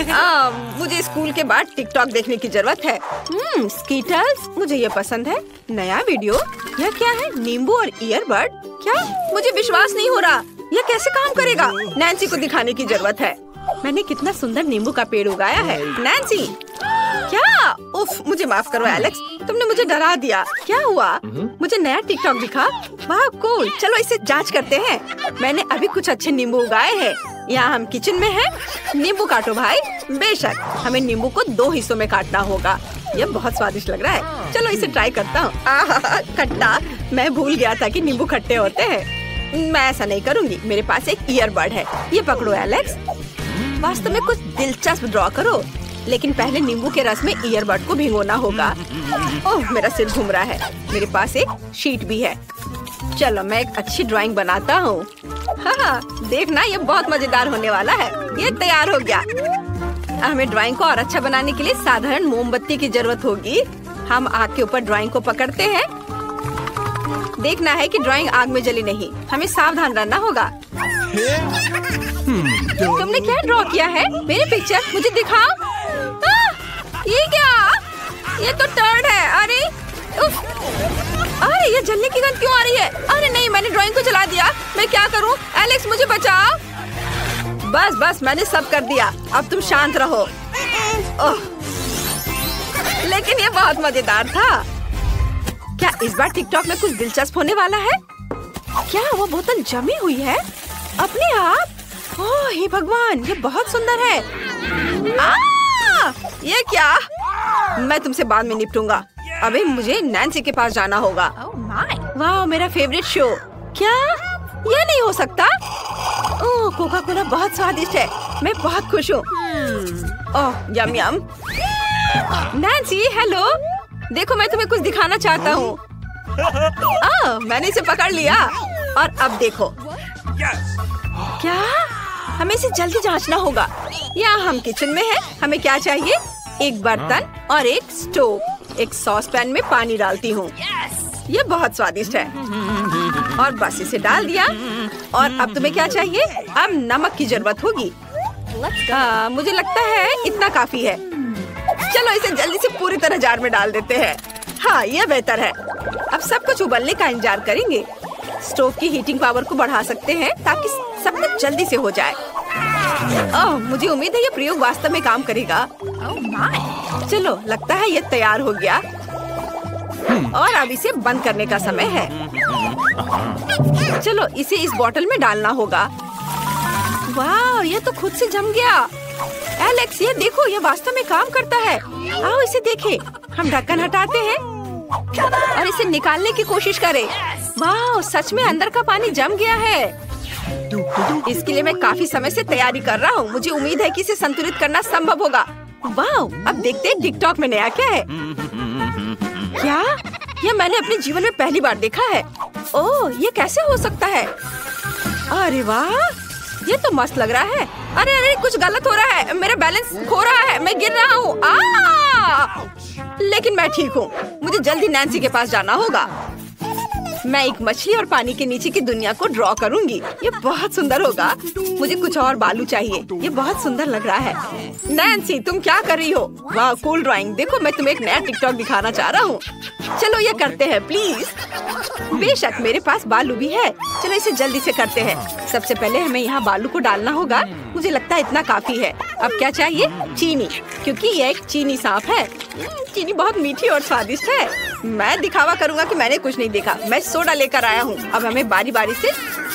मुझे स्कूल के बाद टिकटॉक देखने की जरूरत है। स्कीटल्स, मुझे ये पसंद है। नया वीडियो, यह क्या है? नींबू और ईयरबड? क्या? मुझे विश्वास नहीं हो रहा, यह कैसे काम करेगा? नैन्सी को दिखाने की जरूरत है। मैंने कितना सुंदर नींबू का पेड़ उगाया है। नैन्सी, क्या? उफ, मुझे माफ करो एलेक्स, तुमने मुझे डरा दिया। क्या हुआ? मुझे नया टिकटॉक दिखा। वाह कूल, चलो इसे जांच करते हैं। मैंने अभी कुछ अच्छे नींबू उगाए हैं। यहाँ हम किचन में हैं। नींबू काटो भाई। बेशक, हमें नींबू को 2 हिस्सों में काटना होगा। यह बहुत स्वादिष्ट लग रहा है। चलो इसे ट्राई करता हूँ। खट्टा, मैं भूल गया था कि नींबू खट्टे होते हैं। मैं ऐसा नहीं करूँगी। मेरे पास एक ईयरबड है, ये पकड़ो एलेक्स। वास्तव में कुछ दिलचस्प ड्रॉ करो, लेकिन पहले नींबू के रस में ईयरबड को भिगोना होगा। ओह, मेरा सिर घूम रहा है। मेरे पास एक शीट भी है। चलो मैं एक अच्छी ड्राइंग बनाता हूँ। हाँ, देखना ये बहुत मजेदार होने वाला है। ये तैयार हो गया। हमें ड्राइंग को और अच्छा बनाने के लिए साधारण मोमबत्ती की जरूरत होगी। हम आग के ऊपर ड्राइंग को पकड़ते हैं। देखना है कि ड्राइंग आग में जली नहीं। हमें सावधान रहना होगा। तुमने क्या ड्रॉ किया है? मेरी पिक्चर मुझे दिखाओ। ये क्या? ये तो टर्ड है। अरे उफ, अरे ये जलने की गंध क्यों आ रही है? अरे नहीं, मैंने ड्राइंग को जला दिया। मैं क्या करूं? एलेक्स मुझे बचाओ। बस बस, मैंने सब कर दिया। अब तुम शांत रहो। ओह, लेकिन ये बहुत मजेदार था। क्या इस बार टिकटॉक में कुछ दिलचस्प होने वाला है? क्या वो बोतल जमी हुई है अपने आप? ओह हे भगवान, ये बहुत सुंदर है। ये क्या? मैं तुमसे बाद में निपटूंगा। अभी मुझे नैन्सी के पास जाना होगा। वाह, मेरा फेवरेट शो। क्या यह नहीं हो सकता? ओह, कोका कोला बहुत स्वादिष्ट है। मैं बहुत खुश हूँ। Oh yum yum. Nancy, hello. देखो, मैं तुम्हें कुछ दिखाना चाहता हूँ। मैंने इसे पकड़ लिया। और अब देखो। क्या? हमें इसे जल्दी जांचना होगा। यहाँ हम किचन में हैं। हमें क्या चाहिए? एक बर्तन और एक स्टोव। एक सॉस पैन में पानी डालती हूँ। ये बहुत स्वादिष्ट है। और बस इसे डाल दिया। और अब तुम्हें क्या चाहिए? अब नमक की जरूरत होगी। मुझे लगता है इतना काफी है। चलो इसे जल्दी से पूरी तरह जार में डाल देते हैं। हाँ, यह बेहतर है। अब सब कुछ उबलने का इंतजार करेंगे। स्टोव की हीटिंग पावर को बढ़ा सकते हैं ताकि सब कुछ जल्दी से हो जाए। ओह, मुझे उम्मीद है ये प्रयोग वास्तव में काम करेगा। चलो, लगता है ये तैयार हो गया। और अब इसे बंद करने का समय है। चलो इसे इस बोतल में डालना होगा। वाह, ये तो खुद से जम गया। एलेक्स, ये देखो, ये वास्तव में काम करता है। आओ इसे देखें। हम ढक्कन हटाते हैं और इसे निकालने की कोशिश करें। वाह, सच में अंदर का पानी जम गया है। इसके लिए मैं काफी समय से तैयारी कर रहा हूँ। मुझे उम्मीद है कि इसे संतुलित करना संभव होगा। वाह, अब देखते हैं टिकटॉक में नया क्या है। क्या? यह मैंने अपने जीवन में पहली बार देखा है। ओह, ये कैसे हो सकता है? अरे वाह, ये तो मस्त लग रहा है। अरे अरे, कुछ गलत हो रहा है। मेरा बैलेंस खो रहा है। मैं गिर रहा हूँ। लेकिन मैं ठीक हूँ। मुझे जल्दी नैन्सी के पास जाना होगा। मैं एक मछली और पानी के नीचे की दुनिया को ड्रॉ करूंगी। ये बहुत सुंदर होगा। मुझे कुछ और बालू चाहिए। ये बहुत सुंदर लग रहा है। नैन्सी, तुम क्या कर रही हो? वाह, कूल ड्राइंग। देखो, मैं तुम्हें एक नया टिकटॉक दिखाना चाह रहा हूँ। चलो ये करते हैं प्लीज। बेशक, मेरे पास बालू भी है। चलो इसे जल्दी से करते हैं। सबसे पहले हमें यहाँ बालू को डालना होगा। मुझे लगता है इतना काफी है। अब क्या चाहिए? चीनी, क्योंकि ये एक चीनी सांप है। चीनी बहुत मीठी और स्वादिष्ट है। मैं दिखावा करूंगा कि मैंने कुछ नहीं देखा। मैं सोडा लेकर आया हूँ। अब हमें बारी बारी से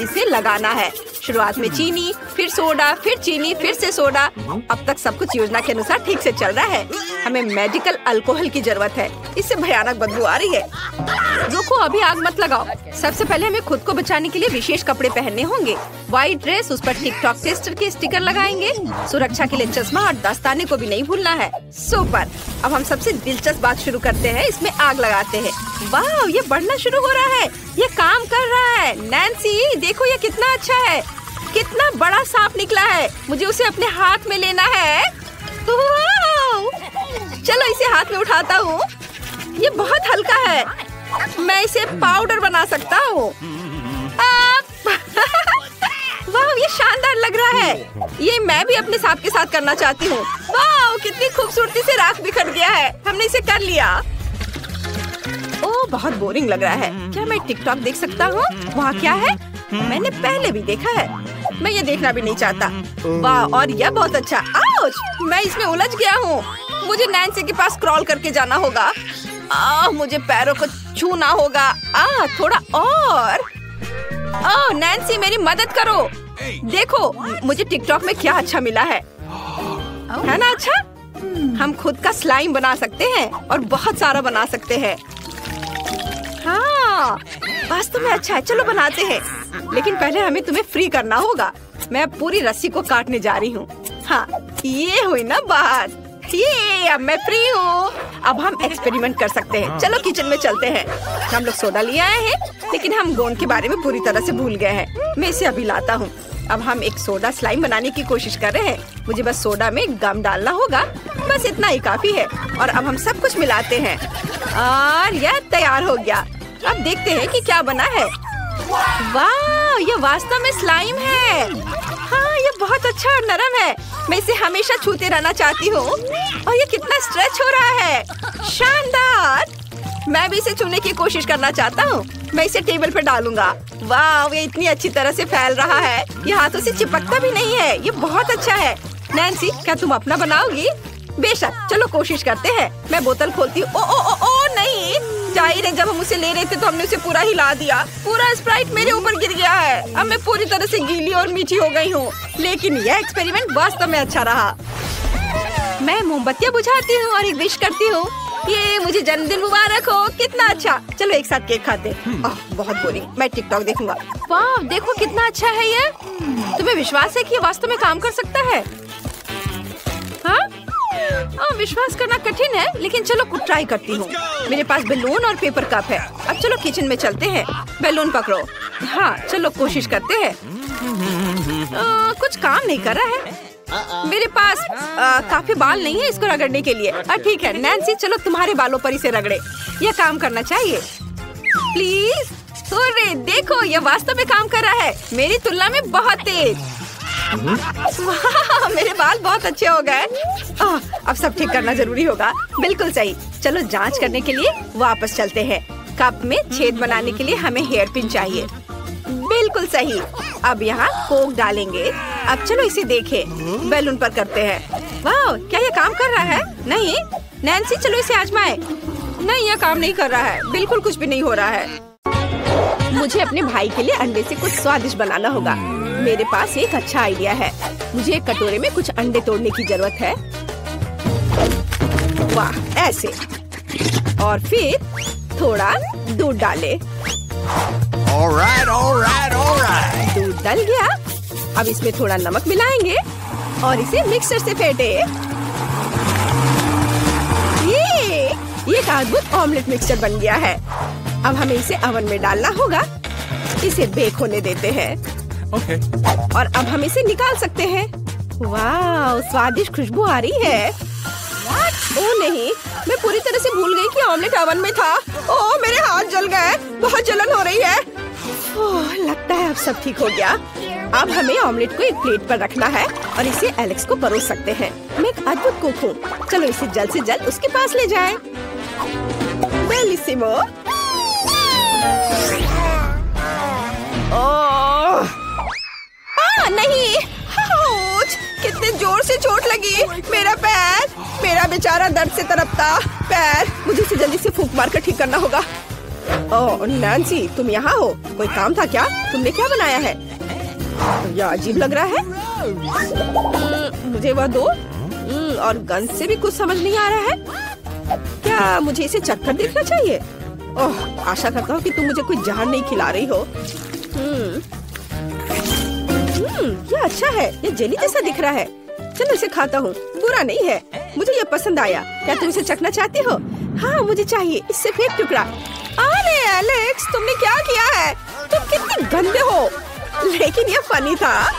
इसे लगाना है। शुरुआत में चीनी, फिर सोडा, फिर चीनी, फिर से सोडा। अब तक सब कुछ योजना के अनुसार ठीक से चल रहा है। हमें मेडिकल अल्कोहल की जरूरत है। इससे भयानक बदबू आ रही है। रुको, अभी आग मत लगाओ। सबसे पहले हमें खुद को बचाने के लिए विशेष कपड़े पहनने होंगे। व्हाइट ड्रेस, उस पर टिकटॉक टेस्टर के स्टिकर लगाएंगे। सुरक्षा के लिए चश्मा और दस्ताने को भी नहीं भूलना है। सुपर। अब हम सबसे दिलचस्प बात शुरू करते हैं। इसमें आग लगाते हैं। वाह, ये बढ़ना शुरू हो रहा है। ये काम कर रहा है। नैन्सी, देखो ये कितना अच्छा है। कितना बड़ा सांप निकला है। मुझे उसे अपने हाथ में लेना है। चलो इसे हाथ में उठाता हूँ। ये बहुत हल्का है। मैं इसे पाउडर बना सकता हूँ। वाह, ये शानदार लग रहा है। ये मैं भी अपने सांप के साथ करना चाहती हूँ। वाह, कितनी खूबसूरती से राख बिखर गया है। हमने इसे कर लिया। ओह, बहुत बोरिंग लग रहा है। क्या मैं टिकटॉक देख सकता हूँ? वहाँ क्या है? मैंने पहले भी देखा है। मैं ये देखना भी नहीं चाहता। वाह, और यह बहुत अच्छा। आउच! मैं इसमें उलझ गया हूँ। मुझे नैन्सी के पास क्रॉल करके जाना होगा। मुझे पैरों को छूना होगा। थोड़ा और। नैन्सी, मेरी मदद करो। देखो, मुझे टिकटॉक में क्या अच्छा मिला है ना? अच्छा, हम खुद का स्लाइम बना सकते हैं और बहुत सारा बना सकते हैं। हाँ, वास्तव में अच्छा है। चलो बनाते हैं, लेकिन पहले हमें तुम्हें फ्री करना होगा। मैं अब पूरी रस्सी को काटने जा रही हूँ। हाँ, ये हुई ना बात। ये अब मैं फ्री हूँ। अब हम एक्सपेरिमेंट कर सकते हैं। चलो किचन में चलते हैं। हम लोग सोडा लिए आए हैं, लेकिन हम गोंद के बारे में पूरी तरह से भूल गए हैं। मैं इसे अभी लाता हूँ। अब हम एक सोडा स्लाइम बनाने की कोशिश कर रहे हैं। मुझे बस सोडा में गम डालना होगा। बस इतना ही काफी है। और अब हम सब कुछ मिलाते हैं और यह तैयार हो गया। अब देखते हैं कि क्या बना है। वाह, ये वास्तव में स्लाइम है। हाँ, ये बहुत अच्छा और नरम है। मैं इसे हमेशा छूते रहना चाहती हूँ। और ये कितना स्ट्रेच हो रहा है। शानदार। मैं भी इसे छूने की कोशिश करना चाहता हूँ। मैं इसे टेबल पर डालूंगा। वाह, ये इतनी अच्छी तरह से फैल रहा है। ये हाथों से चिपकता भी नहीं है। ये बहुत अच्छा है। नैन्सी, क्या तुम अपना बनाओगी? बेशक, चलो कोशिश करते हैं। मैं बोतल खोलती हूँ। ओ नहीं, जाहिर है, जब हम उसे ले रहे थे तो हमने उसे पूरा हिला दिया। पूरा स्प्राइट मेरे ऊपर गिर गया है। अब मैं पूरी तरह से गीली और मीठी हो गई हूँ। लेकिन यह एक्सपेरिमेंट वास्तव में अच्छा रहा। मैं मोमबत्तियाँ बुझाती हूँ और एक विश करती हूँ। ये मुझे जन्मदिन मुबारक हो। कितना अच्छा। चलो एक साथ केक खाते। बहुत बोरिंग। मैं टिकटॉक देखूंगा। वाह, देखो कितना अच्छा है ये। तुम्हें विश्वास है कि ये वास्तव में काम कर सकता है? हाँ, विश्वास करना कठिन है, लेकिन चलो कुछ ट्राई करती हूँ। मेरे पास बैलून और पेपर कप है। अब चलो किचन में चलते हैं। बैलून पकड़ो। हाँ, चलो कोशिश करते हैं। कुछ काम नहीं कर रहा है। मेरे पास काफी बाल नहीं है इसको रगड़ने के लिए। ठीक है नैन्सी, चलो तुम्हारे बालों पर इसे रगड़े। यह काम करना चाहिए। प्लीज। अरे देखो, यह वास्तव में काम कर रहा है। मेरी तुलना में बहुत तेज। वाह, मेरे बाल बहुत अच्छे हो गए। अब सब ठीक करना जरूरी होगा। बिल्कुल सही। चलो जांच करने के लिए वापस चलते हैं। कप में छेद बनाने के लिए हमें हेयर पिन चाहिए। बिल्कुल सही। अब यहाँ कोक डालेंगे। अब चलो इसे देखें। बैलून पर करते हैं। वाह, क्या ये काम कर रहा है? नहीं। नैन्सी, चलो इसे आजमाएं। नहीं, यह काम नहीं कर रहा है। बिल्कुल कुछ भी नहीं हो रहा है। मुझे अपने भाई के लिए अंडे से कुछ स्वादिष्ट बनाना होगा। मेरे पास एक अच्छा आइडिया है। मुझे एक कटोरे में कुछ अंडे तोड़ने की जरूरत है। वाह, ऐसे। और फिर थोड़ा दूध डाले। दूध डल गया। अब इसमें थोड़ा नमक मिलाएंगे और इसे मिक्सर से फेंटे। ये एक अद्भुत ऑमलेट मिक्सचर बन गया है। अब हमें इसे ओवन में डालना होगा। इसे बेक होने देते हैं। और अब हम इसे निकाल सकते हैं। वाह, स्वादिष्ट खुशबू आ रही है। ओह नहीं, मैं पूरी तरह से भूल गई कि ऑमलेट ओवन में था। ओह, मेरे हाथ जल गए। बहुत जलन हो रही है। ओह, लगता है अब सब ठीक हो गया। अब हमें ऑमलेट को एक प्लेट पर रखना है और इसे एलेक्स को परोस सकते हैं। मैं एक अद्भुत कुक हूँ। चलो इसे जल्द से जल्द उसके पास ले जाएं। बेलिसिमो। नहीं, कितने जोर से चोट लगी। मेरा पैर, मेरा बेचारा दर्द से तड़पता पैर। मुझे इसे जल्दी से फूंक मार कर ठीक करना होगा। ओह नैन्सी, तुम यहाँ हो? कोई काम था क्या? तुमने क्या बनाया है? यह अजीब लग रहा है। मुझे वह दो। और गंध से भी कुछ समझ नहीं आ रहा है। क्या मुझे इसे चखकर देखना चाहिए? ओह, आशा करता हूँ कि तुम मुझे कोई जहर नहीं खिला रही हो। ये अच्छा है। ये जेली जैसा दिख रहा है। चलो इसे खाता हूँ। बुरा नहीं है। मुझे ये पसंद आया। क्या तुम इसे चखना चाहती हो? हाँ, मुझे चाहिए। इससे फेंक टुकड़ा। अरे एलेक्स, तुमने क्या किया है? तुम कितनी गंदे हो। लेकिन ये फनी था।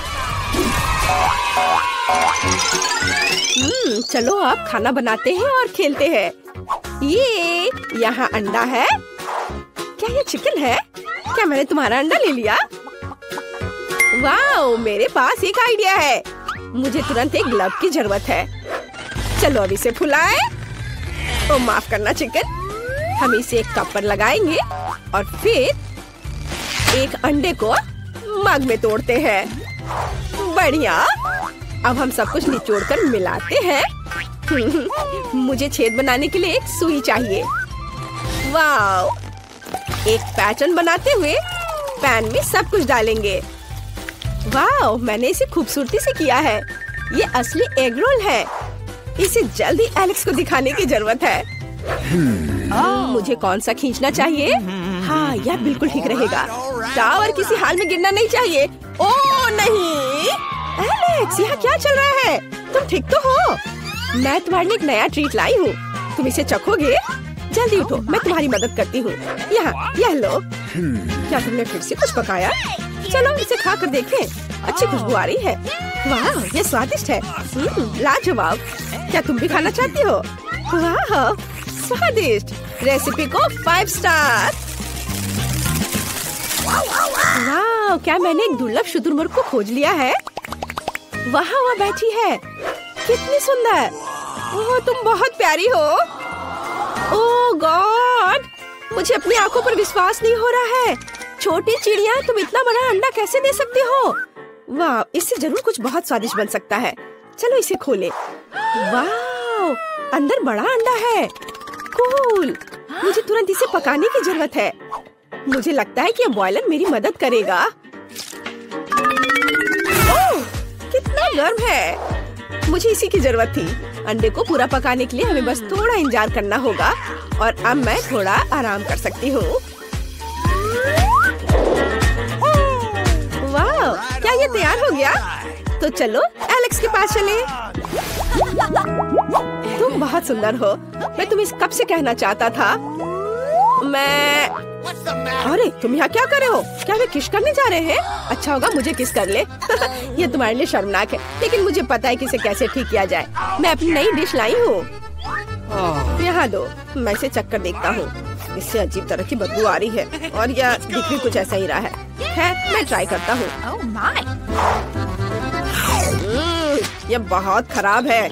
चलो अब खाना बनाते हैं और खेलते हैं। ये यहाँ अंडा है। क्या ये चिकन है? क्या मैंने तुम्हारा अंडा ले लिया? वाह, मेरे पास एक आइडिया है। मुझे तुरंत एक ग्लव की जरूरत है। चलो अब इसे फुलाएं। ओ माफ करना चिकन। हम इसे एक कप पर लगाएंगे और फिर एक अंडे को मग में तोड़ते हैं। बढ़िया। अब हम सब कुछ निचोड़कर मिलाते हैं। मुझे छेद बनाने के लिए एक सुई चाहिए। वाह, एक पैटर्न बनाते हुए पैन में सब कुछ डालेंगे। वाह, मैंने इसे खूबसूरती से किया है। ये असली एग रोल है। इसे जल्दी एलेक्स को दिखाने की जरूरत है। मुझे कौन सा खींचना चाहिए? हाँ, यह बिल्कुल ठीक रहेगा। टावर किसी हाल में गिरना नहीं चाहिए। ओह नहीं, एलेक्स, यहाँ क्या चल रहा है? तुम ठीक तो हो? मैं तुम्हारे लिए एक नया ट्रीट लाई हूँ। तुम इसे चखोगे? जल्दी उठो, मैं तुम्हारी मदद करती हूँ। यहाँ, यह लो। क्या तुमने फिर से कुछ पकाया? चलो इसे खा कर देखें। अच्छी खुशबू आ रही है। वाह, ये स्वादिष्ट है। लाजवाब। क्या तुम भी खाना चाहती हो? वाह, स्वादिष्ट। रेसिपी को 5 स्टार। वाह, क्या मैंने एक दुर्लभ शुतुरमुर्ग को खोज लिया है? वहाँ वह बैठी है। कितनी सुंदर। ओह, तुम बहुत प्यारी हो। ओह गॉड, मुझे अपनी आंखों पर विश्वास नहीं हो रहा है। छोटी चिड़िया, तुम इतना बड़ा अंडा कैसे दे सकती हो? वाह, इससे जरूर कुछ बहुत स्वादिष्ट बन सकता है। चलो इसे खोलें। वाह, अंदर बड़ा अंडा है। कूल। मुझे तुरंत इसे पकाने की जरूरत है। मुझे लगता है कि यह बॉयलर मेरी मदद करेगा। ओह, कितना गर्म है। मुझे इसी की जरूरत थी। अंडे को पूरा पकाने के लिए हमें बस थोड़ा इंतजार करना होगा और अब मैं थोड़ा आराम कर सकती हूँ। वाह, क्या ये तैयार हो गया? तो चलो एलेक्स के पास चले। तुम बहुत सुंदर हो। मैं तुम्हें कब से कहना चाहता था। अरे तुम यहाँ क्या कर रहे हो? क्या वे किस करने जा रहे हैं? अच्छा होगा मुझे किस कर ले। ये तुम्हारे लिए शर्मनाक है, लेकिन मुझे पता है कि इसे कैसे ठीक किया जाए। मैं अपनी नई डिश लाई हूँ। यहाँ दो, मैं इसे चक्कर देखता हूँ। इससे अजीब तरह की बदबू आ रही है और यह दिख भी कुछ ऐसा ही रहा है। मैं ट्राई करता हूँ। यह बहुत खराब है।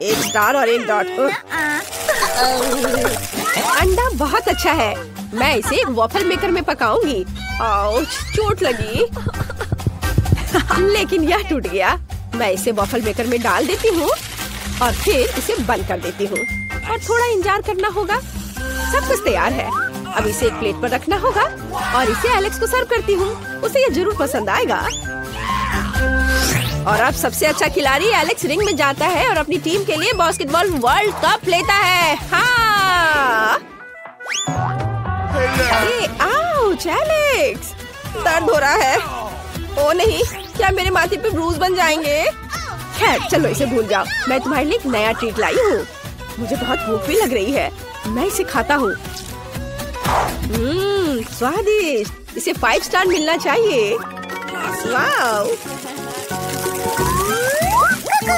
1 स्टार और 1 डॉट। अंडा बहुत अच्छा है। मैं इसे वॉफल मेकर में पकाऊंगी। आउच, चोट लगी। लेकिन यह टूट गया। मैं इसे वॉफल मेकर में डाल देती हूँ और फिर इसे बंद कर देती हूँ और थोड़ा इंतजार करना होगा। सब कुछ तैयार है। अब इसे एक प्लेट पर रखना होगा और इसे एलेक्स को सर्व करती हूँ। उसे यह जरूर पसंद आएगा। और अब सबसे अच्छा खिलाड़ी एलेक्स रिंग में जाता है और अपनी टीम के लिए बास्केटबॉल वर्ल्ड कप लेता है। हाँ। आउच, एलेक्स, दर्द हो रहा है। ओ नहीं, क्या मेरे माथे पे ब्रूज बन जाएंगे? खैर चलो इसे भूल जाओ। मैं तुम्हारे लिए एक नया ट्रीट लाई हूँ। मुझे बहुत भूख भी लग रही है। मैं इसे खाता हूँ। स्वादिष्ट। इसे 5 स्टार मिलना चाहिए। वाव।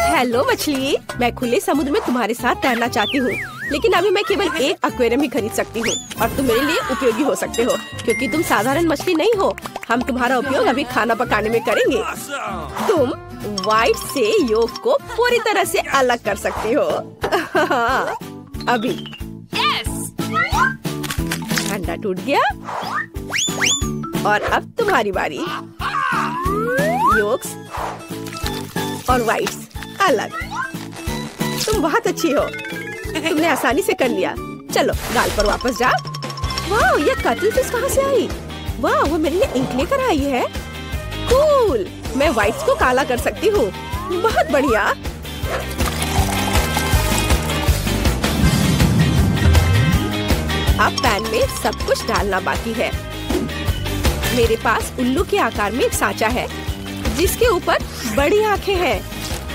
हेलो मछली, मैं खुले समुद्र में तुम्हारे साथ तैरना चाहती हूँ, लेकिन अभी मैं केवल एक एक्वेरियम ही खरीद सकती हूँ और तुम मेरे लिए उपयोगी हो सकते हो क्योंकि तुम साधारण मछली नहीं हो। हम तुम्हारा उपयोग अभी खाना पकाने में करेंगे। तुम व्हाइट से योक को पूरी तरह से अलग कर सकती हो। अभी अंडा टूट गया और अब तुम्हारी बारी। योक्स और व्हाइट्स अलग। तुम बहुत अच्छी हो। तुमने आसानी से कर लिया। चलो गाल पर वापस जाओ। वाह, ये कटल फिश कहाँ से आई? वाह, वो मेरे लिए इंक लेकर आई है। कूल। मैं व्हाइट्स को काला कर सकती हूँ। बहुत बढ़िया। अब पैन में सब कुछ डालना बाकी है। मेरे पास उल्लू के आकार में एक सांचा है जिसके ऊपर बड़ी आंखें हैं।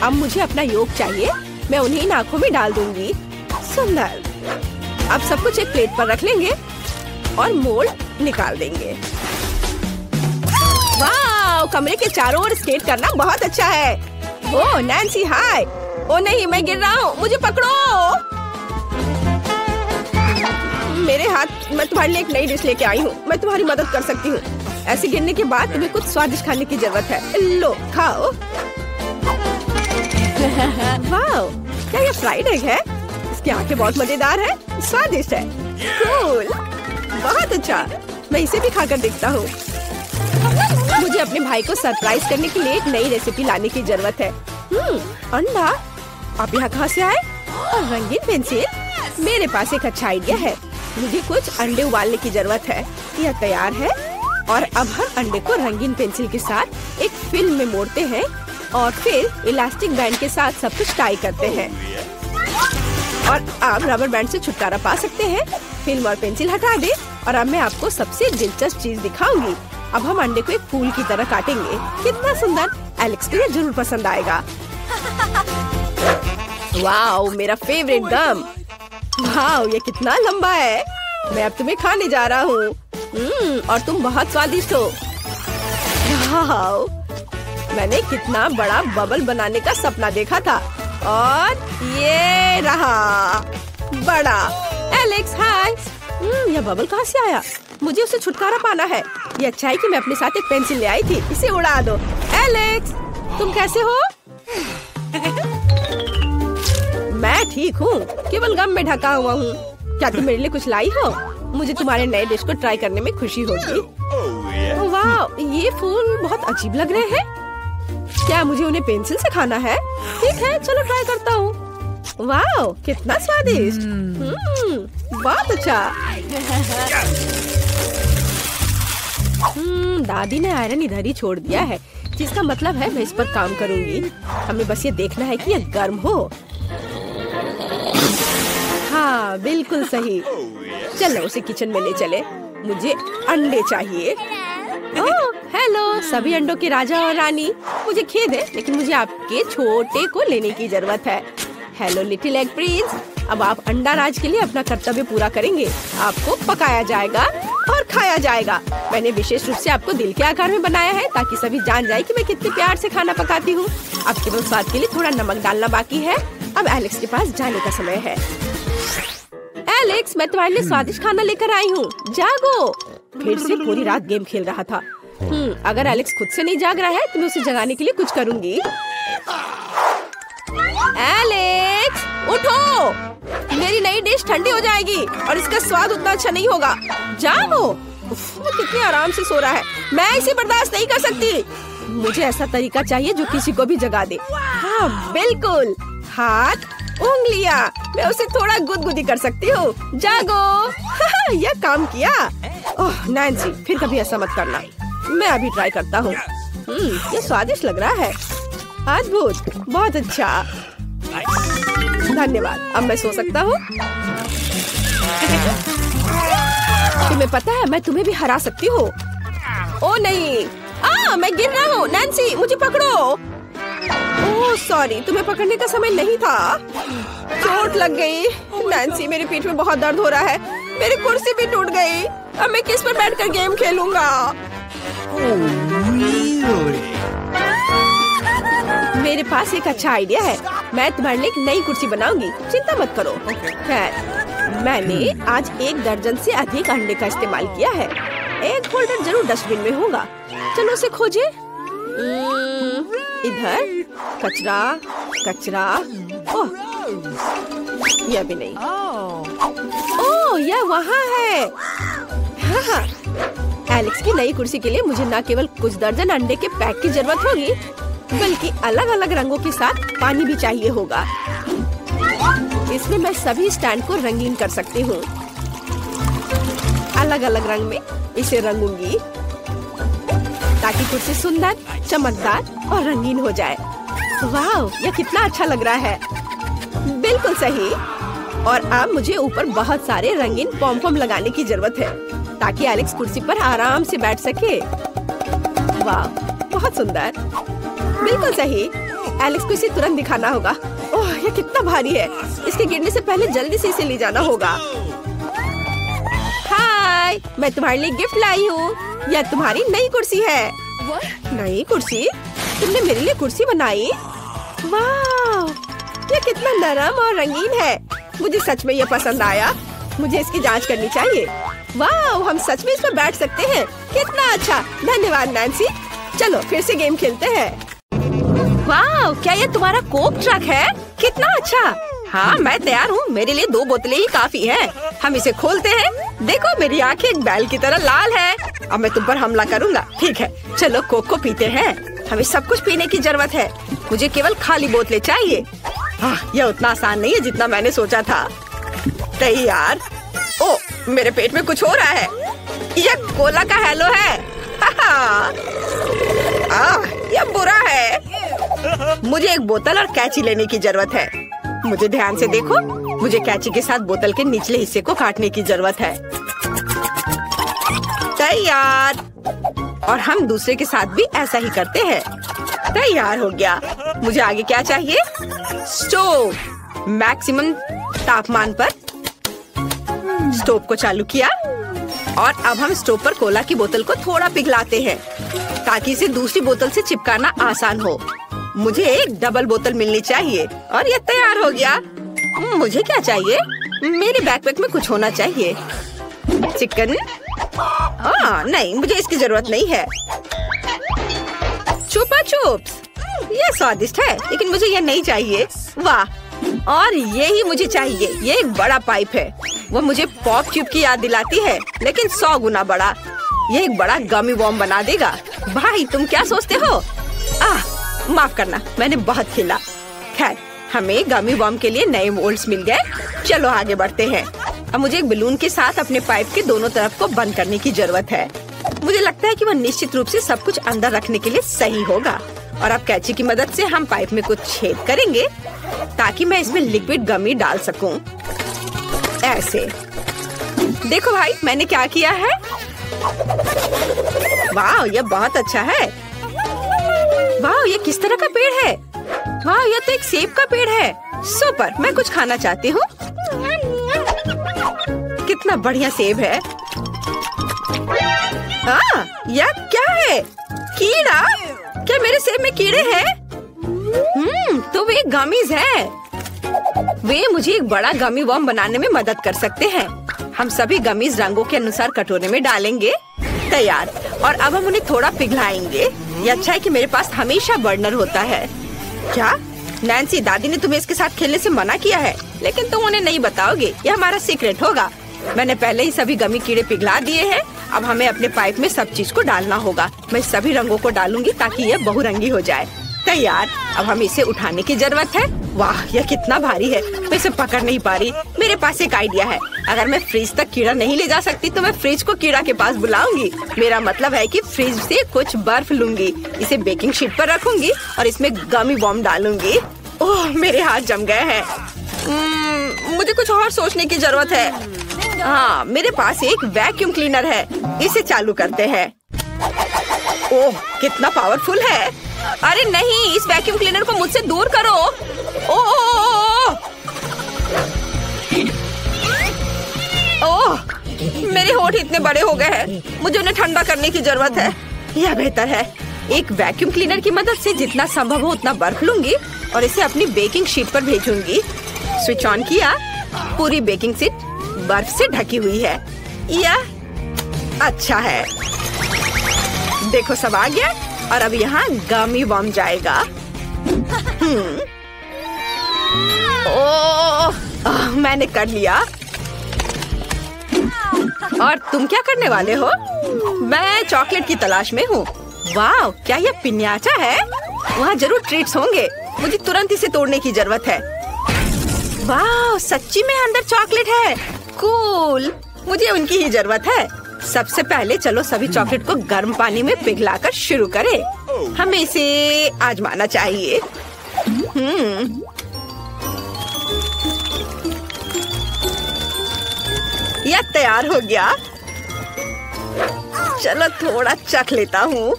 अब मुझे अपना योग चाहिए। मैं उन्हीं आंखों में डाल दूंगी। सुंदर। अब सब कुछ एक प्लेट पर रख लेंगे और मोल्ड निकाल देंगे। वाह, कमरे के चारों ओर स्केट करना बहुत अच्छा है। ओह नैन्सी, हाय। ओ नहीं, मैं गिर रहा हूँ, मुझे पकड़ो। मेरे हाथ। मैं तुम्हारे लिए एक नई डिश लेके आई हूँ। मैं तुम्हारी मदद कर सकती हूँ। ऐसे गिरने के बाद तुम्हें कुछ स्वादिष्ट खाने की जरूरत है। लो खाओ। वाओ, क्या ये फ्राइड एग है? इसकी आंखें बहुत मजेदार है, स्वादिष्ट है। कूल, बहुत अच्छा। मैं इसे भी खाकर देखता हूँ। मुझे अपने भाई को सरप्राइज करने के लिए एक नई रेसिपी लाने की जरूरत है। अंडा? आप यहाँ कहाँ से आए? और रंगीन पेंसिल? मेरे पास एक अच्छा आइडिया है। मुझे कुछ अंडे उबालने की जरूरत है। यह तैयार है और अब हर अंडे को रंगीन पेंसिल के साथ एक फिल्म में मोड़ते हैं और फिर इलास्टिक बैंड के साथ सब कुछ टाई करते हैं। और आप रबर बैंड से छुटकारा पा सकते हैं। फिल्म और पेंसिल हटा दे और अब मैं आपको सबसे दिलचस्प चीज दिखाऊंगी। अब हम अंडे को एक फूल की तरह काटेंगे। कितना सुंदर! एलेक्स को ये जरूर पसंद आएगा। वाओ, मेरा फेवरेट गम। वाओ, ये कितना लंबा है। मैं अब तुम्हें खाने जा रहा हूँ। और तुम बहुत स्वादिष्ट हो। वाओ, मैंने कितना बड़ा बबल बनाने का सपना देखा था और ये रहा बड़ा। एलेक्स हाय। यह बबल कहाँ से आया? मुझे उसे छुटकारा पाना है। ये अच्छा है कि मैं अपने साथ एक पेंसिल ले आई थी। इसे उड़ा दो। एलेक्स, तुम कैसे हो? मैं ठीक हूँ, केवल गम में ढका हुआ हूँ। क्या तुम मेरे लिए कुछ लाई हो? मुझे तुम्हारे नए डिश को ट्राई करने में खुशी होगी। वाह, ये फूल बहुत अजीब लग रहे हैं। क्या मुझे उन्हें पेंसिल से खाना है? ठीक है, चलो ट्राई करता हूँ। वाह, कितना स्वादिष्ट। बहुत अच्छा। दादी ने आयरन इधर ही छोड़ दिया है, जिसका मतलब है मैं इस पर काम करूँगी। हमें बस ये देखना है कि यह गर्म हो। हाँ, बिल्कुल सही। चलो उसे किचन में ले चले। मुझे अंडे चाहिए। ओह, हेलो सभी अंडों के राजा और रानी। मुझे खेद है, लेकिन मुझे आपके छोटे को लेने की जरूरत है। Hello little egg Prince. अब आप अंडा राज के लिए अपना कर्तव्य पूरा करेंगे। आपको पकाया जाएगा और खाया जाएगा। मैंने विशेष रूप से आपको दिल के आकार में बनाया है ताकि सभी जान जाए कि मैं कितने प्यार से खाना पकाती हूँ। अब केवल स्वाद के लिए थोड़ा नमक डालना बाकी है। अब एलेक्स के पास जाने का समय है। एलेक्स, मैं तुम्हारे लिए स्वादिष्ट खाना लेकर आई हूँ। जागो। फिर से पूरी रात गेम खेल रहा था। अगर एलेक्स खुद से नहीं जाग रहा है तो मैं उसे जगाने के लिए कुछ करूँगी। एलेक्स, उठो। मेरी नई डिश ठंडी हो जाएगी और इसका स्वाद उतना अच्छा नहीं होगा। जागो। वो कितने आराम से सो रहा है। मैं इसे बर्दाश्त नहीं कर सकती। मुझे ऐसा तरीका चाहिए जो किसी को भी जगा दे। हाँ बिल्कुल, हाथ, उंगलियां। मैं उसे थोड़ा गुदगुदी कर सकती हूँ। जागो। यह काम किया। ओह नैन्सी, फिर कभी ऐसा मत करना। मैं अभी ट्राई करता हूँ। ये स्वादिष्ट लग रहा है। अद्भुत, बहुत अच्छा। धन्यवाद। अब मैं सो सकता हूँ। तुम्हें पता है मैं तुम्हें भी हरा सकती हूँ। ओ नहीं, मैं गिर रहा हूँ। नैन्सी, मुझे पकड़ो। ओह सॉरी, तुम्हें पकड़ने का समय नहीं था। चोट लग गई। नैन्सी, मेरी पीठ में बहुत दर्द हो रहा है। मेरी कुर्सी भी टूट गई। अब मैं किस पर बैठकर गेम खेलूंगा? मेरे पास एक अच्छा आइडिया है। मैं तुम्हारे लिए एक नई कुर्सी बनाऊंगी। चिंता मत करो। खैर, मैंने आज 1 दर्जन से अधिक अंडे का इस्तेमाल किया है। एक होल्डर जरूर डस्टबिन में होगा। चलो उसे खोजे। इधर कचरा, कचरा। ओह, यह भी नहीं। ओह, यह वहाँ है। हाँ, एलेक्स की नई कुर्सी के लिए मुझे न केवल कुछ दर्जन अंडे के पैक की जरूरत होगी, बल्कि अलग अलग रंगों के साथ पानी भी चाहिए होगा। इसमें मैं सभी स्टैंड को रंगीन कर सकती हूँ। अलग अलग रंग में इसे रंगूंगी ताकि कुर्सी सुंदर, चमकदार और रंगीन हो जाए। वाह, यह कितना अच्छा लग रहा है। बिल्कुल सही। और अब मुझे ऊपर बहुत सारे रंगीन पॉम-पॉम लगाने की जरूरत है ताकि एलेक्स कुर्सी पर आराम से बैठ सके। वाह, बहुत सुंदर। बिल्कुल सही। एलेक्स को इसे तुरंत दिखाना होगा। ओह, यह कितना भारी है। इसके गिरने से पहले जल्दी से इसे ले जाना होगा। हाय, मैं तुम्हारे लिए गिफ्ट लाई हूँ। यह तुम्हारी नई कुर्सी है। नई कुर्सी? तुमने मेरे लिए कुर्सी बनाई? वाह, यह कितना नरम और रंगीन है। मुझे सच में यह पसंद आया। मुझे इसकी जांच करनी चाहिए। वाह, हम सच में इस पर बैठ सकते हैं। कितना अच्छा, धन्यवाद नैन्सी। चलो फिर से गेम खेलते हैं। वाह, क्या ये तुम्हारा कोक ट्रक है? कितना अच्छा। हाँ, मैं तैयार हूँ। मेरे लिए 2 बोतलें ही काफी है। हम इसे खोलते हैं। देखो, मेरी आंखें एक बैल की तरह लाल है। अब मैं तुम पर हमला करूँगा। ठीक है, चलो कोक को पीते हैं। हमें सब कुछ पीने की जरूरत है। मुझे केवल खाली बोतलें चाहिए। यह उतना आसान नहीं है जितना मैंने सोचा था। तैयार। ओ, मेरे पेट में कुछ हो रहा है। यह कोला का हेलो है। यह बुरा है। मुझे एक बोतल और कैंची लेने की जरूरत है। मुझे ध्यान से देखो। मुझे कैंची के साथ बोतल के निचले हिस्से को काटने की जरूरत है। तैयार। और हम दूसरे के साथ भी ऐसा ही करते हैं। तैयार हो गया। मुझे आगे क्या चाहिए? स्टोव। मैक्सिमम तापमान पर स्टोव को चालू किया और अब हम स्टोव पर कोला की बोतल को थोड़ा पिघलाते हैं ताकि इसे दूसरी बोतल से चिपकाना आसान हो। मुझे एक डबल बोतल मिलनी चाहिए और ये तैयार हो गया। मुझे क्या चाहिए? मेरे बैकपैक में कुछ होना चाहिए। चिकन? नहीं, मुझे इसकी जरूरत नहीं है। चुपा चुप्स, ये स्वादिष्ट है लेकिन मुझे ये नहीं चाहिए। वाह, और ये ही मुझे चाहिए। ये एक बड़ा पाइप है। वो मुझे पॉप ट्यूब की याद दिलाती है लेकिन 100 गुना बड़ा। ये एक बड़ा गमी वॉर्म बना देगा। भाई, तुम क्या सोचते हो? माफ करना, मैंने बहुत खेला। खैर, हमें गमी वॉर्म के लिए नए मोल्ड्स मिल गए। चलो आगे बढ़ते हैं। अब मुझे एक बलून के साथ अपने पाइप के दोनों तरफ को बंद करने की जरूरत है। मुझे लगता है कि वह निश्चित रूप से सब कुछ अंदर रखने के लिए सही होगा। और अब कैंची की मदद से हम पाइप में कुछ छेद करेंगे ताकि मैं इसमें लिक्विड गमी डाल सकूं। ऐसे। देखो भाई, मैंने क्या किया है। वाह, यह बहुत अच्छा है। वाह, ये किस तरह का पेड़ है? वाह, यह तो एक सेब का पेड़ है। सुपर, मैं कुछ खाना चाहती हूँ। कितना बढ़िया सेब है। यह क्या है? कीड़ा? क्या मेरे सेब में कीड़े हैं? तो वे गमीज हैं। वे मुझे एक बड़ा गमी वॉर्म बनाने में मदद कर सकते हैं। हम सभी गमीज रंगों के अनुसार कटोरे में डालेंगे। तैयार। और अब हम उन्हें थोड़ा पिघलाएंगे। ये अच्छा है कि मेरे पास हमेशा बर्नर होता है। क्या नैन्सी, दादी ने तुम्हें इसके साथ खेलने से मना किया है लेकिन तुम उन्हें नहीं बताओगे। यह हमारा सीक्रेट होगा। मैंने पहले ही सभी गमी कीड़े पिघला दिए हैं। अब हमें अपने पाइप में सब चीज को डालना होगा। मैं सभी रंगों को डालूंगी ताकि यह बहुरंगी हो जाए। तैयार। अब हम इसे उठाने की जरूरत है। वाह, यह कितना भारी है। मैं इसे पकड़ नहीं पा रही। मेरे पास एक आइडिया है। अगर मैं फ्रिज तक कीड़ा नहीं ले जा सकती तो मैं फ्रिज को कीड़ा के पास बुलाऊंगी। मेरा मतलब है कि फ्रिज से कुछ बर्फ लूंगी, इसे बेकिंग शीट पर रखूंगी और इसमें गमी बॉम्ब डालूंगी। ओह, मेरे हाथ जम गए हैं। मुझे कुछ और सोचने की जरूरत है। हाँ, मेरे पास एक वैक्यूम क्लीनर है। इसे चालू करते हैं। ओह, कितना पावरफुल है। अरे नहीं, इस वैक्यूम क्लीनर को मुझसे दूर करो। ओह, मेरे होंठ इतने बड़े हो गए हैं। मुझे उन्हें ठंडा करने की जरूरत है। यह बेहतर है। एक वैक्यूम क्लीनर की मदद से जितना संभव हो उतना बर्फ लूंगी और इसे अपनी बेकिंग शीट पर भेजूंगी। स्विच ऑन किया। पूरी बेकिंग शीट बर्फ से ढकी हुई है। यह अच्छा है। देखो, सब आ गया और अब यहाँ गमी वॉर्म जाएगा। मैंने कर लिया। और तुम क्या करने वाले हो? मैं चॉकलेट की तलाश में हूँ। वाह, क्या यह पिन्याचा है? वहाँ जरूर ट्रीट्स होंगे। मुझे तुरंत इसे तोड़ने की जरूरत है। वाह, सच्ची में अंदर चॉकलेट है। कूल, मुझे उनकी ही जरूरत है। सबसे पहले चलो सभी चॉकलेट को गर्म पानी में पिघलाकर शुरू करें। हमें इसे आजमाना चाहिए। यह तैयार हो गया। चलो थोड़ा चख लेता हूँ।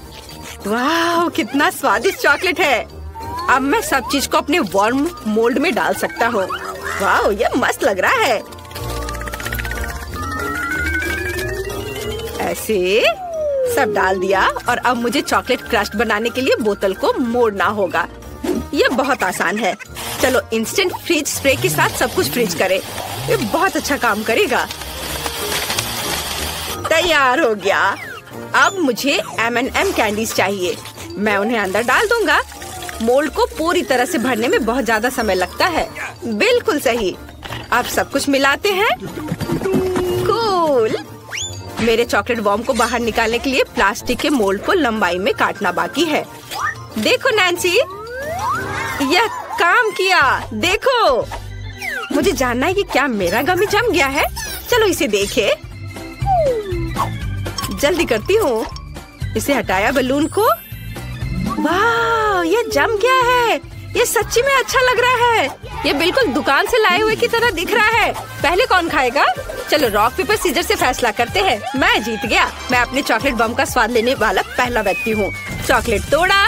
वाह, कितना स्वादिष्ट चॉकलेट है। अब मैं सब चीज को अपने वार्म मोल्ड में डाल सकता हूँ। वाह, यह मस्त लग रहा है। ऐसे सब डाल दिया और अब मुझे चॉकलेट क्रस्ट बनाने के लिए बोतल को मोड़ना होगा। यह बहुत आसान है। चलो इंस्टेंट फ्रीज स्प्रे के साथ सब कुछ फ्रीज करें। ये बहुत अच्छा काम करेगा। तैयार हो गया। अब मुझे M&M कैंडीज चाहिए। मैं उन्हें अंदर डाल दूंगा। मोल्ड को पूरी तरह से भरने में बहुत ज्यादा समय लगता है। बिल्कुल सही। अब सब कुछ मिलाते हैं। कूल। मेरे चॉकलेट बॉम्ब को बाहर निकालने के लिए प्लास्टिक के मोल्ड को लंबाई में काटना बाकी है। देखो नैन्सी, यह काम किया। देखो, मुझे जानना है कि क्या मेरा गमी जम गया है। चलो इसे देखें। जल्दी करती हूँ। इसे हटाया बलून को। वाह, ये जम गया है। ये सच्ची में अच्छा लग रहा है। ये बिल्कुल दुकान से लाए हुए की तरह दिख रहा है। पहले कौन खाएगा? चलो रॉक पेपर सीजर से फैसला करते हैं। मैं जीत गया। मैं अपने चॉकलेट बम का स्वाद लेने वाला पहला व्यक्ति हूँ। चॉकलेट तोड़ा।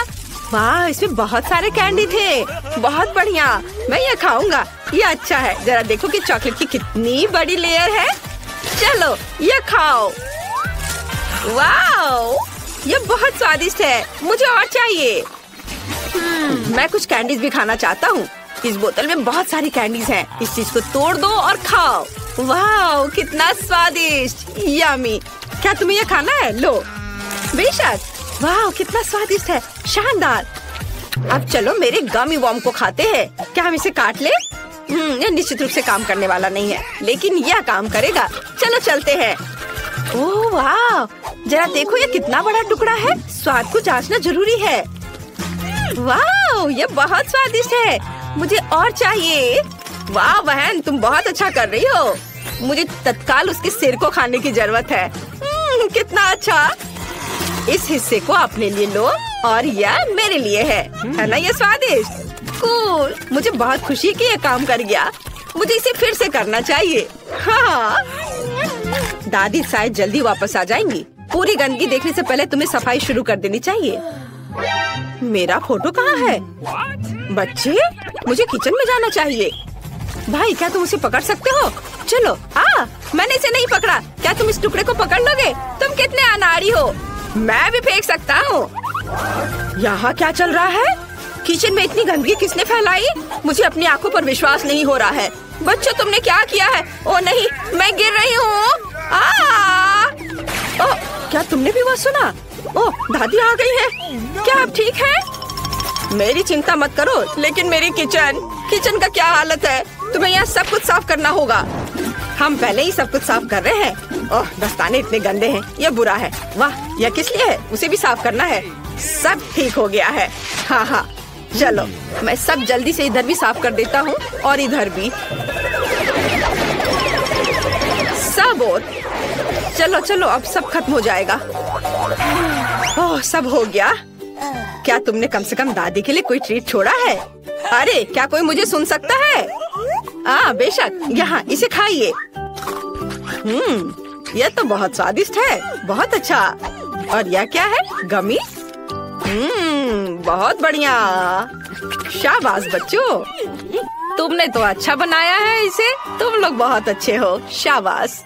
वाह, इसमें बहुत सारे कैंडी थे। बहुत बढ़िया, मैं ये खाऊंगा। ये अच्छा है। जरा देखो कि चॉकलेट की कितनी बड़ी लेयर है। चलो ये खाओ। वाह, ये बहुत स्वादिष्ट है। मुझे और चाहिए। मैं कुछ कैंडीज भी खाना चाहता हूँ। इस बोतल में बहुत सारी कैंडीज हैं। इस चीज को तोड़ दो और खाओ। वाह, कितना स्वादिष्ट। यम्मी। क्या तुम्हें ये खाना है? लो। बेशक। वाह, कितना स्वादिष्ट है। शानदार। अब चलो मेरे गमी बॉम्ब को खाते हैं। क्या हम इसे काट ले? ये निश्चित रूप से काम करने वाला नहीं है, लेकिन यह काम करेगा। चलो चलते हैं। ओह वाह, जरा देखो ये कितना बड़ा टुकड़ा है। स्वाद को जांचना जरूरी है। वाह, ये बहुत स्वादिष्ट है। मुझे और चाहिए। वाह बहन, तुम बहुत अच्छा कर रही हो। मुझे तत्काल उसके सिर को खाने की जरूरत है। कितना अच्छा। इस हिस्से को अपने लिए लो और यह मेरे लिए है ना? ये स्वादिष्ट। कूल। मुझे बहुत खुशी कि ये काम कर गया। मुझे इसे फिर से करना चाहिए। हाँ। दादी शायद जल्दी वापस आ जाएंगी। पूरी गंदगी देखने से पहले तुम्हें सफाई शुरू कर देनी चाहिए। मेरा फोटो कहाँ है? बच्चे, मुझे किचन में जाना चाहिए। भाई, क्या तुम उसे पकड़ सकते हो? चलो। मैंने इसे नहीं पकड़ा। क्या तुम इस टुकड़े को पकड़ लोगे? तुम कितने अनाड़ी हो। मैं भी फेंक सकता हूँ। यहाँ क्या चल रहा है? किचन में इतनी गंदगी किसने फैलाई? मुझे अपनी आंखों पर विश्वास नहीं हो रहा है। बच्चों, तुमने क्या किया है? ओ नहीं, मैं गिर रही हूँ। ओह, क्या तुमने भी वो सुना? ओह, दादी आ गई है। क्या आप ठीक है? मेरी चिंता मत करो, लेकिन मेरी किचन का क्या हालत है? तुम्हें यहाँ सब कुछ साफ करना होगा। हम पहले ही सब कुछ साफ कर रहे हैं। ओह, दस्ताने इतने गंदे हैं। ये बुरा है। वाह, यह किस लिए है? उसे भी साफ करना है। सब ठीक हो गया है। हाँ, चलो मैं सब जल्दी से इधर भी साफ कर देता हूँ और इधर भी। सब और चलो अब सब खत्म हो जाएगा। ओह, सब हो गया। क्या तुमने कम से कम दादी के लिए कोई ट्रीट छोड़ा है? अरे, क्या कोई मुझे सुन सकता है? बेशक। यहाँ इसे खाइए। यह तो बहुत स्वादिष्ट है। बहुत अच्छा। और यह क्या है? गमी। बहुत बढ़िया। शाबाश बच्चों, तुमने तो अच्छा बनाया है इसे। तुम लोग बहुत अच्छे हो। शाबाश।